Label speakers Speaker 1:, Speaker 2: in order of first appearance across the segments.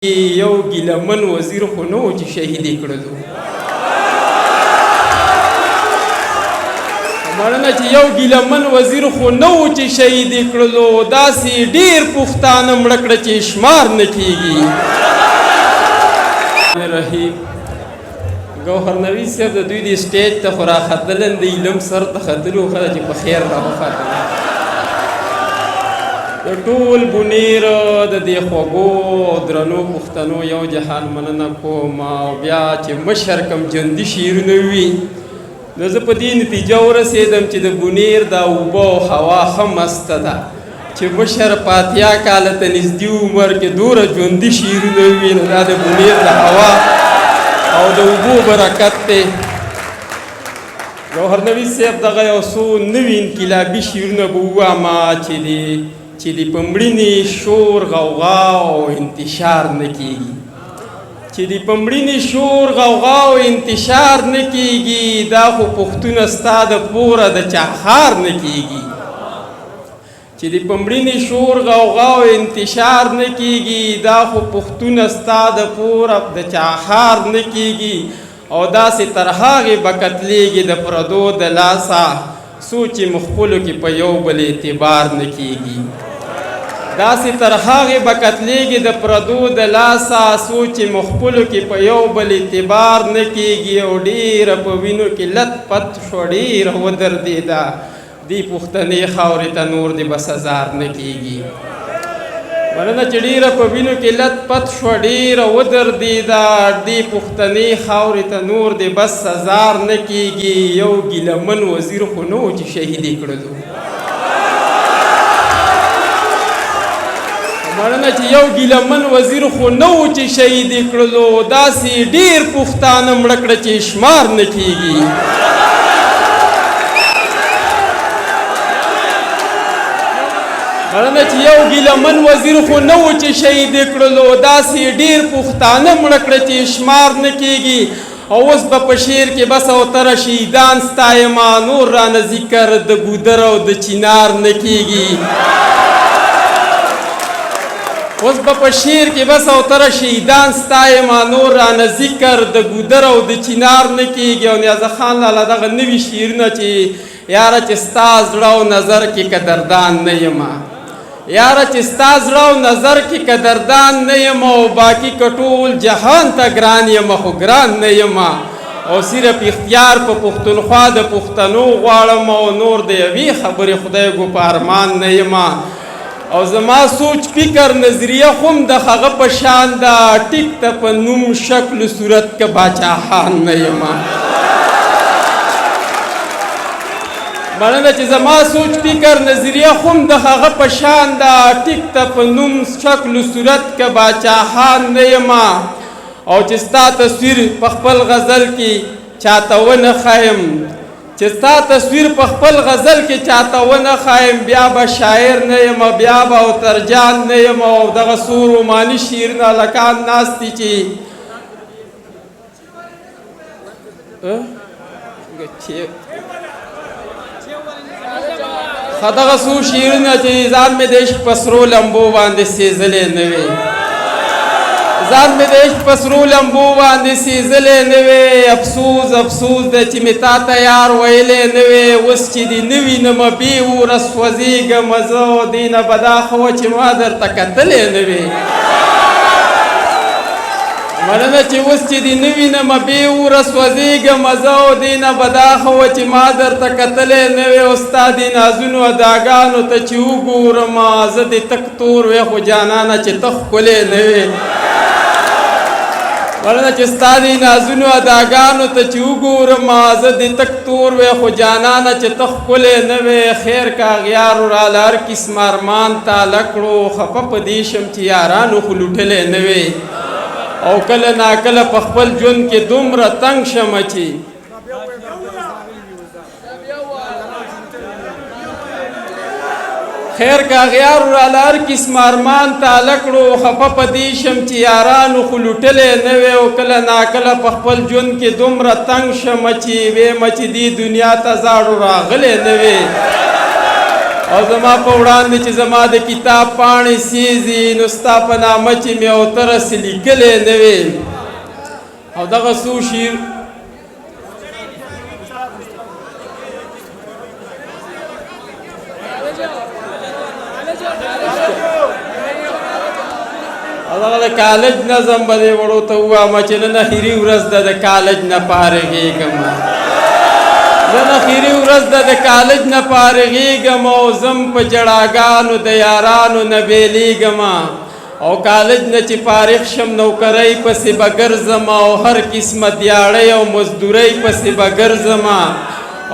Speaker 1: یو ګیلمن وزیر خو نه و چې شهید یې کړلو مړنه چې یو ګیلمن وزیر خو نه و چې شهید یې کړلو داسې ډېر پښتانه مړه کړه چې شمار نه کېږي رحیم ګوهر نوي صاحب د دوی د سټیج ته خو راختلل د علم سر ته ختلو ښه ده چې په خیر راوختل د ټول بونیر د دې خوږو درنو پښتنو یو جهان مننه کوم او بیا چې مشر کم جندي شعرونه وي نو زه په دې نتیجه ورسېدم چې د بونیر دا اوبه او هوا ښه مسته ده چې مشر په اتیا کاله ته نږدې عمر کې دومره ژوندي شعرونه وي نو دا د بونیر د هوا او د اوبو برکت دی ګوهر نوي صاحب دغه یو څو نوي انقلابي شعرونه به ووایم چې د پمړینې شور غوغا او انتشار نه کېږي چې د پمړینې شور غوغا او انتشار نه کېږي دا خو پښتونه ستا د پوره د چاهار نه کېږي چې د پمړینې شور غوغا او انتشار نه کېږي دا خو پښتونه ستا د پوره د چاهار نه کېږي او داسې تر هغې به قتلېږي د پردو د لاسه څو چې مخپلو کې په یو بل اعتبار نه کېږي داسې تر هغې به قتلېږي د پردو د لاسه څو چې مخپلو کې په یو بل اعتبار نه کېږي او ډېره په وینو کې لت پت شوه ډېره ودردېده دې پښتنې خاورې ته نور د بس هزار نه کېږي مننه چې ډېره په وینو کې لت پت شوه ډېره ودردېده دې پښتنې خاورې ته نور د بس هزار نه کېږي یو ګیلمن وزیر خو نه و چې شهید یې کړلو مننه چې یو ګیلمن وزیر خو نه و چې شهید یې کړلو داسې ډېر پښتانه مړه کړه چې شمار نه کېږي مننه چې یو ګیلمن وزیر خو نه و چې شهید یې کړلو داسې ډېر پښتانه مړه کړه چې شمار نه کېږي او اوس به په شعر کې بس او تره شهیدان ستایمه نور رانه ذکر د ګودر او د چینار نه کېږي اوس به په شعر کې بس او تره شهیدان ستایمه نور رانه ذکر د ګودر او د چینار نه کېږي او نیازه خان لاله دغه نوي شعرونه چې یاره چې ستا زړه او نظر کې قدردان نه یمه یاره چې ستا زړه او نظر کې قدردان نه یم او باقي که ټول جهان ته ګران یم خو ګران نه یم او صرف اختیار په پښتونخوا د پښتنو غواړم او نور د یوې خبرې خدای ګو په ارمان نه یم او زما سوچ فکر نظریه خو هم د هغه په شان ده ټیک ته په نوم شکل صورت که باچاهان نه یم مننه چې زما سوچ فکر نظریه خو هم د هغه په شان ده ټیک ته په نوم شکل صورت که باچاهان نه یم او چې ستا تصویر په خپل غزل کې چاته ونه ښایم چې ستا تصویر په خپل غزل کې چاته ونه ښایم بیا به شاعر نه یم بیا به اوترجان نه یم او دغه څو روماني شعرونه هلکان ناست دي چې دغه څو شعرونه چې ځان مې د عشق په سرو لمبو باندې سېزلی نه وي ځان مې د عشق په سرو لمبو باندې سېزلی نه وی افسوس افسوس ده چې مې تا ته یار ویلی نه وی اوس چې دې نه وینمه بې وره سوځېږمه زه دې نه به دا ښه وه چې ما درته کتلی نه وي مننه چې اوس چې دې نه وینمه بې وره سوځېږمه زه دې نه به دا ښه وه چې ما درته کتلی نه وی او ستا دې نازونو اداګانو ته چې وګورمه زه دې تک تور وی خو جانانه چې ته ښکلی نه وې مننه چې ستا دې نازونو اداګانو ته چې وګورم زه دې تک تور وی خو جانانه چې ته ښکلی نه وې خیر که اغیارو راله هر قسم ارمان تاله کړو خفه په دې شم چې یارانو خو لوټلی نه وې او کله ناکله په خپل ژوند کې دومره تنګ شمه چې خیر که اغیارو راله هر قسم ارمان تاله کړو خفه په دې شم چې یارانو خو لوټلی نه وې او کله ناکله په خپل ژوند کې دومره تنګ شمه چې ویمه چې دې دنیا ته زاړو راغلی نه وې او زما په وړاندې چې زما د کتاب پاڼې سیزي نو ستا په نامه چې مې او ته رسې لیکلی نه وې او دغه څو شعر دغه د کالج نظم به دې وړو ته ووایم چې نن اخري ورځ ده د کالج نه فارغېږم نن اخري ورځ ده د کالج نه فارغېږم او زم په جړاګانو د یارانو نه بېلېږم او کالج نه چې فارغ شم نوکرۍ پسې به ګرځم او هر قسمه دیاړۍ او مزدورۍ پسې به ګرځم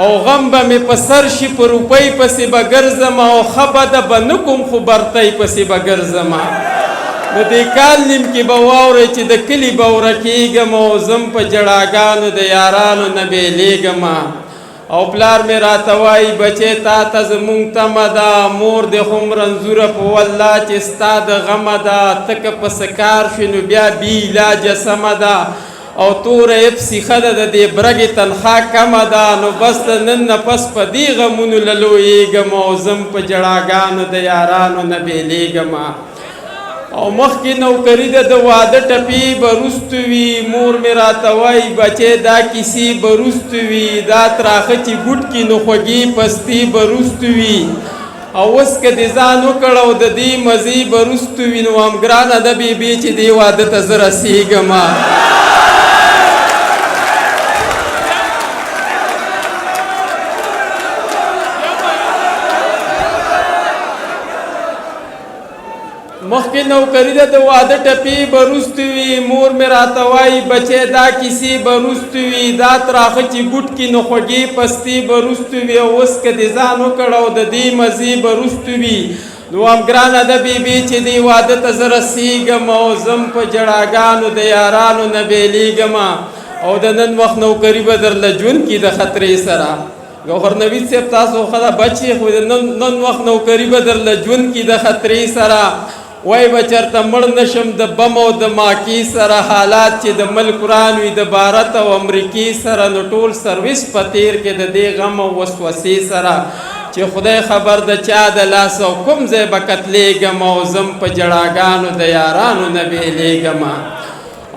Speaker 1: او غم به مې په سر شي په روپۍ پسې به ګرځم او ښه بده به نه کوم خو برتۍ پسې به ګرځم نو دې کال نیم کې به واورئ چې د کلي به ورکېږم او زم په جړاګانو د یارانو نه بېلېږم او پلار مې راته وایي بچې تا ته زمونږ تمه ده مور دې خو رنځوره په والله چې ستا د غمه ده ته که په څه کار شوې نو بیا بې علاجه سمه ده او توره یې پسې ښه ده د دې برګې تنخوا کمه ده نو بس د نن نه پس په دې غمونو له لویېږم او زم په جړاګانو د یارانو نه بېلېږم او مخکې نوکري ده د واده ټپې به وروستو وي مور مې راته وایي بچې دا کیسې به وروستو وي دا تراخه چې ګوټ کي نو خوږې پستې به وروستو وي او اوس که دې ځان وکړ او د دې مزې به وروستو وي نو هم ګرانه ده بېبې چې دې واده ته زه رسېږم مخکې نوکري ده د واده ټپې به وروستو وي مور مې راته وایي بچې دا کیسې به وروستو وي دا تراخه چې ګوټ کي نو خوږې پستې به وروستو وي او اوس که دې ځان وکړ او د دې مزې به وروستو وي نو هم ګرانه ده بېبې چې دې واده ته زه رسېږم او زم په جړاګانو د یارانو نه بېلېږم او د نن وخت نوکري به درله ژوند کي د خطرې سره ګوهر نوید صاحب تاسو ښه ده بچې خو د نن وخت نوکري به درله ژوند کي د خطرې سره وای به چېرته مړ نشم د بم او د ماکي سره حالات چې د ملک وران وي د بھارت او امریکې سره نو ټول سرویس په تیر کې د دې غم او وسوسې سره چې خدای خبر د چا د لاس او کوم ځای به قتلېږم او زم په جړاګانو د یارانو نه بېلېږم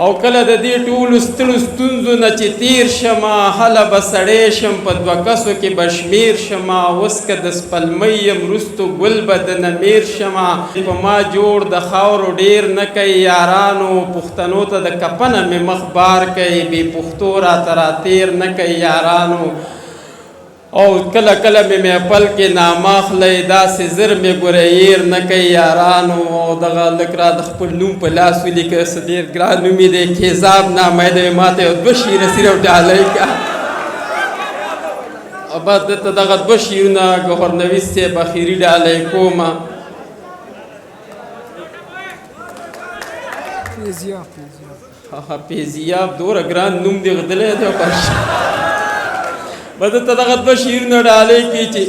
Speaker 1: او کله د دې ټولو ستړو ستونزو نه چې تیر شمه هله به سړی شم په دوه کسو کې به شمېر شمه اوس که د سپلمۍ یم وروستو ګل به دنه میر شمه په ما جوړ د خاورو ډېر نه کوي یارانو پښتنو ته د کپنه مې مخ بار کوي بې پښتو راته راتېر نه کوي یارانو او کله کله مې محفل کې نامه اخلی داسې زر مې ګورهیر نه کوي یارانو او دغه لږ را د خپل نوم په لاس ولیکه څه ډېر ګران نوم یې دی کیزاب نامه یې دی ما ته یو دوه شعره صرف ډالۍ که او بس دته دغه دوه شعرونه ګوهر نوید صاحب اخري ډالۍ کوم پیزیاب دوره ګران نوم دی غدلی دی بده ته دغه دوه شعرونه ډالۍ کړي چې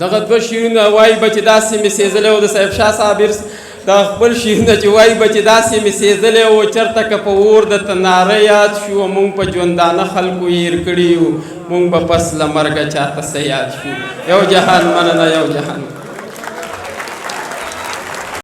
Speaker 1: دغه دوه شعرونه وایي به چې داسې مې سېزلی و د صاحب شاه صاحب دا خپل شعرونه چې وایي به چې داسې مې سېزلی و چېرته که په اور د تناره یاد شو مونږ په ژوندانه خلکو هېر کړي یو مونږ به پس له مرګه چاته څه یاد شو یو جهان مننه یو جهان